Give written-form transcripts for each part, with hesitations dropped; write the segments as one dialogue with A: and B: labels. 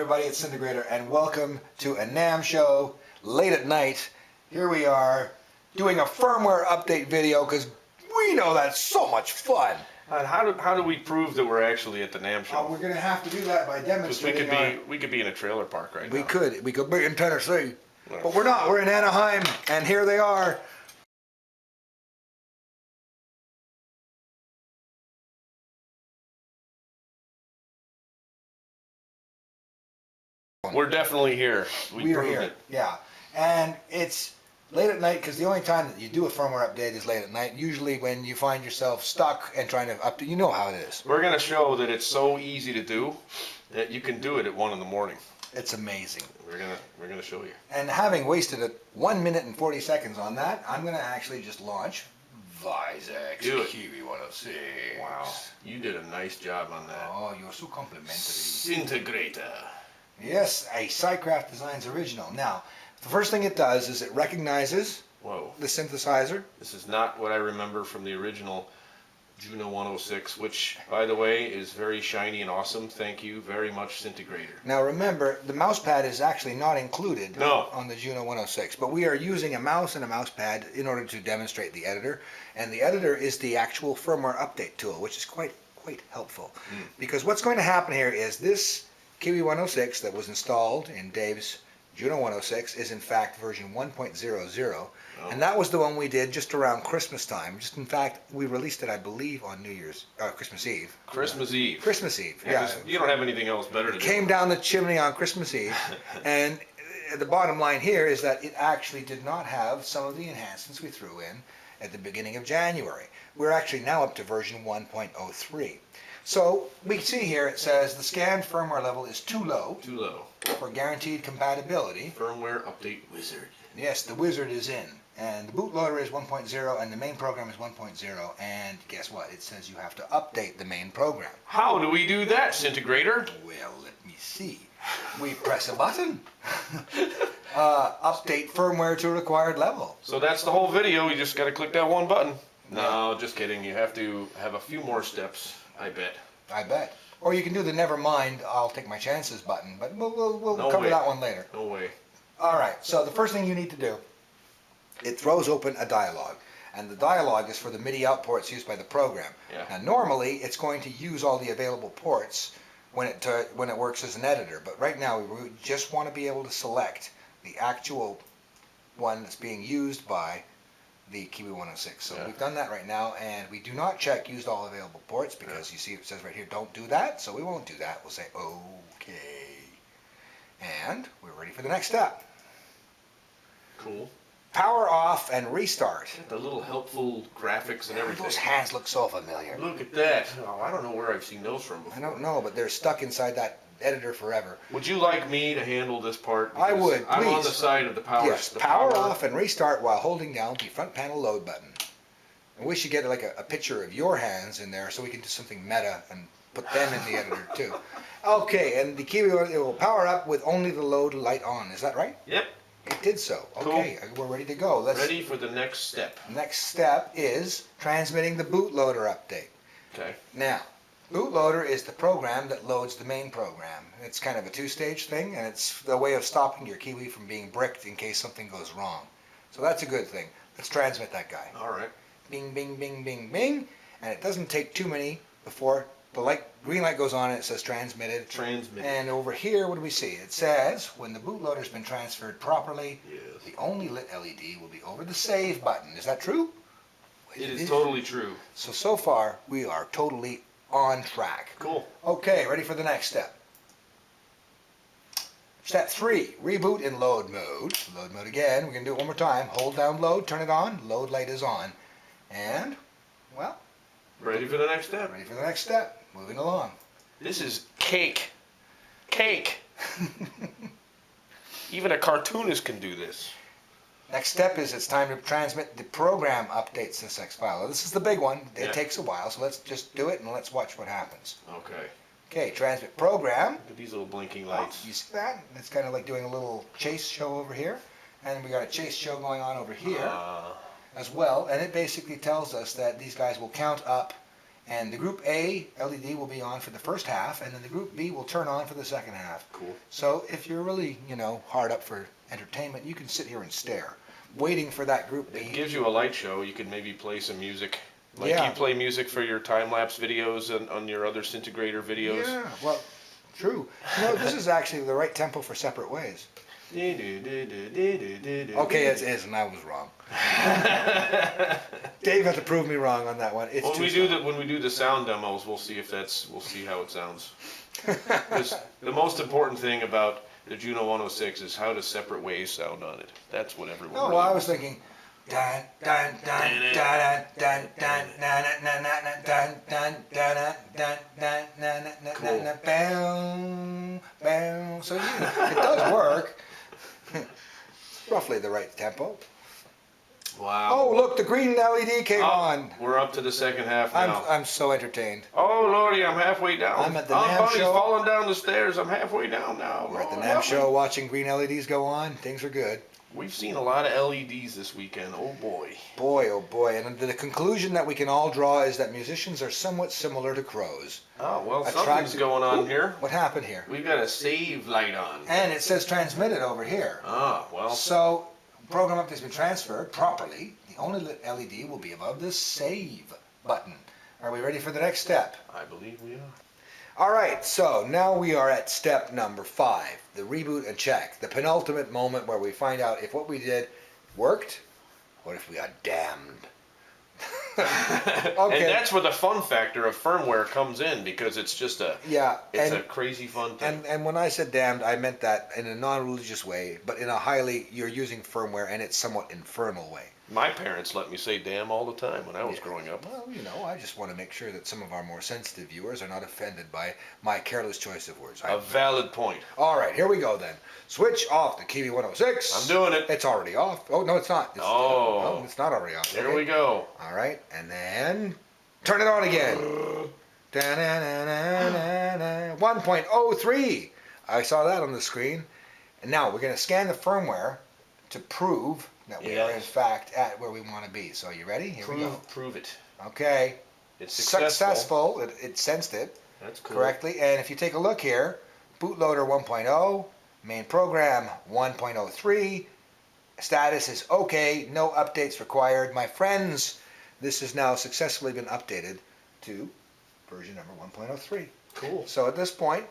A: everybody, it's Syntegrator, and welcome to a NAMM show late at night. Here we are doing a firmware update video because we know that's so much fun.
B: And how do we prove that we're actually at the NAMM show?
A: We're going to have to do that by demonstrating.
B: We could be in a trailer park right now.
A: We could be in Tennessee, but we're not. We're in Anaheim, and here they are.
B: We're definitely here.
A: We are here. Yeah, and it's late at night because the only time that you do a firmware update is late at night. Usually when you find yourself stuck and trying to update, you know how it is.
B: We're going to show that it's so easy to do that you can do it at 1 in the morning.
A: It's amazing.
B: We're gonna show you.
A: And having wasted 1 minute and 40 seconds on that, I'm going to actually just launch Vizex Kiwi-106.
B: Wow, you did a nice job on that.
A: Oh, you're so complimentary.
B: Syntegrator.
A: Yes, a SciCraft Designs original. Now, the first thing it does is it recognizes the synthesizer.
B: This is not what I remember from the original Juno-106, which, by the way, is very shiny and awesome. Thank you very much, Syntegrator.
A: Now remember, the mouse pad is actually not included on the Juno-106, but we are using a mouse and a mouse pad in order to demonstrate the editor. And the editor is the actual firmware update tool, which is quite helpful. Because what's going to happen here is this Kiwi-106 that was installed in Dave's Juno-106 is in fact version 1.00, and that was the one we did just around Christmas time. Just in fact, we released it, I believe, on Christmas Eve.
B: Christmas Eve.
A: Christmas Eve. Yeah.
B: You don't have anything else better to do.
A: It came down the chimney on Christmas Eve, and the bottom line here is that it actually did not have some of the enhancements we threw in at the beginning of January. We're actually now up to version 1.03. So we see here it says the scanned firmware level is too low.
B: Too low.
A: For guaranteed compatibility.
B: Firmware update wizard.
A: Yes, the wizard is in. And the bootloader is 1.0 and the main program is 1.0. And guess what? It says you have to update the main program.
B: How do we do that, Syntegrator?
A: Well, let me see. We press a button. Update firmware to required level.
B: So that's the whole video. You just got to click that one button. No, just kidding. You have to have a few more steps. I bet. Or you can do the never mind, I'll take my chances button, but we'll cover that one later.
A: No way. All right, so the first thing you need to do, it throws open a dialog. And the dialog is for the MIDI out ports used by the program.
B: Yeah.
A: Now normally it's going to use all the available ports when it works as an editor, but right now we just want to be able to select the actual one that's being used by the Kiwi-106. So we've done that right now, and we do not check used all available ports because you see it says right here don't do that, so we won't do that. We'll say okay, and we're ready for the next step.
B: Cool.
A: Power off and restart.
B: The little helpful graphics and everything.
A: Those hands look so familiar.
B: Look at that. Oh, I don't know where I've seen those from before.
A: I don't know, but they're stuck inside that editor forever.
B: Would you like me to handle this part?
A: I would, please.
B: I'm on the side of the power.
A: Yes, power off and restart while holding down the front panel load button. And we should get like a picture of your hands in there so we can do something meta and put them in the editor too. Okay, and the Kiwi will power up with only the load light on. Is that right?
B: Yep.
A: It did so. Okay, cool. We're ready to go.
B: Ready for the next step.
A: Next step is transmitting the bootloader update.
B: Okay.
A: Now, bootloader is the program that loads the main program. It's kind of a two-stage thing, and it's the way of stopping your Kiwi from being bricked in case something goes wrong. So that's a good thing. Let's transmit that guy.
B: All right.
A: Bing, bing, bing, bing, bing. And it doesn't take too many before the green light goes on and it says transmitted.
B: Transmitted.
A: And over here, what do we see? It says when the bootloader's been transferred properly, the only lit LED will be over the save button. Is that true?
B: It is totally true.
A: So far, we are totally on track.
B: Cool.
A: Okay, ready for the next step. Step 3, reboot in load mode. Load mode again. We're going to do it one more time. Hold down load, turn it on. Load light is on. And, well.
B: Ready for the next step.
A: Ready for the next step. Moving along.
B: This is cake. Cake. Even a cartoonist can do this.
A: Next step is it's time to transmit the program updates to SysX file. This is the big one. It takes a while, so let's just do it and let's watch what happens.
B: Okay.
A: Okay, transmit program.
B: Look at these little blinking lights.
A: You see that? It's kind of like doing a little chase show over here. And we got a chase show going on over here as well. And it basically tells us that these guys will count up And the group A LED will be on for the first half, and then the group B will turn on for the second half.
B: Cool.
A: So if you're really, hard up for entertainment, you can sit here and stare, waiting for that group B.
B: It gives you a light show. You could maybe play some music. Like
A: Yeah.
B: you play music for your time-lapse videos and on your other Syntegrator videos.
A: Yeah, well, true. This is actually the right tempo for Separate Ways. Okay, it is, and I was wrong. Dave had to prove me wrong on that one. It's
B: when we do the sound demos, we'll see how it sounds. 'Cause the most important thing about the Juno 106 is how does Separate Ways sound on it. That's what everyone.
A: Oh,
B: really
A: well, I was
B: wants.
A: thinking. Dun dun dun dun dun dun dun dun dun dun dun dun dun. So it does work. Roughly the right tempo.
B: Wow.
A: Oh, look, the green LED came on.
B: We're up to the second half now.
A: I'm so entertained.
B: Oh Lordy, I'm halfway down.
A: I'm at the NAMM
B: Buddy's
A: show.
B: falling down the stairs. I'm halfway down now.
A: We're at the
B: Oh,
A: NAMM show
B: lovely.
A: watching green LEDs go on. Things are good.
B: We've seen a lot of LEDs this weekend. Oh boy.
A: Boy, oh boy. And the conclusion that we can all draw is that musicians are somewhat similar to crows.
B: Oh, well,
A: Attractive-
B: something's going on here.
A: What happened here?
B: We've got a save light on.
A: And it says transmitted over here.
B: Ah, well.
A: So, program update's been transferred properly. The only LED will be above the save button. Are we ready for the next step?
B: I believe we are.
A: All right, so now we are at step number 5, the reboot and check. The penultimate moment where we find out if what we did worked or if we got damned.
B: And that's where the fun factor of firmware comes in, because it's just a crazy fun thing.
A: And when I said damned, I meant that in a non-religious way, but in a you're using firmware and it's somewhat infernal way.
B: My parents let me say damn all the time when I was growing up.
A: Well, I just want to make sure that some of our more sensitive viewers are not offended by my careless choice of words.
B: A valid point.
A: All right, here we go then. Switch off the Kiwi-106.
B: I'm doing it.
A: It's already off. Oh, no, it's not.
B: No,
A: it's not already off.
B: There we go.
A: All right, and then turn it on again. 1.03. I saw that on the screen. And now we're going to scan the firmware to prove that we are in fact at where we want to be. So you ready? Here we go.
B: Prove it.
A: Okay.
B: It's successful.
A: It sensed it
B: That's cool.
A: correctly. And if you take a look here, bootloader 1.0, main program 1.03, status is okay, no updates required. My friends, this has now successfully been updated to version number 1.03.
B: Cool.
A: So at this point,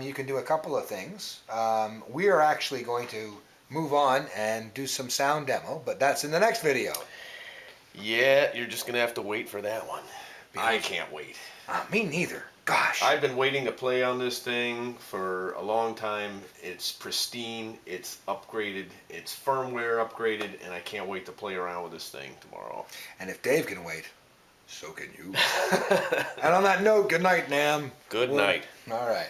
A: you can do a couple of things. We are actually going to move on and do some sound demo, but that's in the next video.
B: Yeah, you're just gonna have to wait for that one. I can't wait.
A: Me neither. Gosh.
B: I've been waiting to play on this thing for a long time. It's pristine, it's upgraded, it's firmware upgraded, and I can't wait to play around with this thing tomorrow.
A: And if Dave can wait, so can you. And on that note, good night, NAMM.
B: Good night.
A: All right.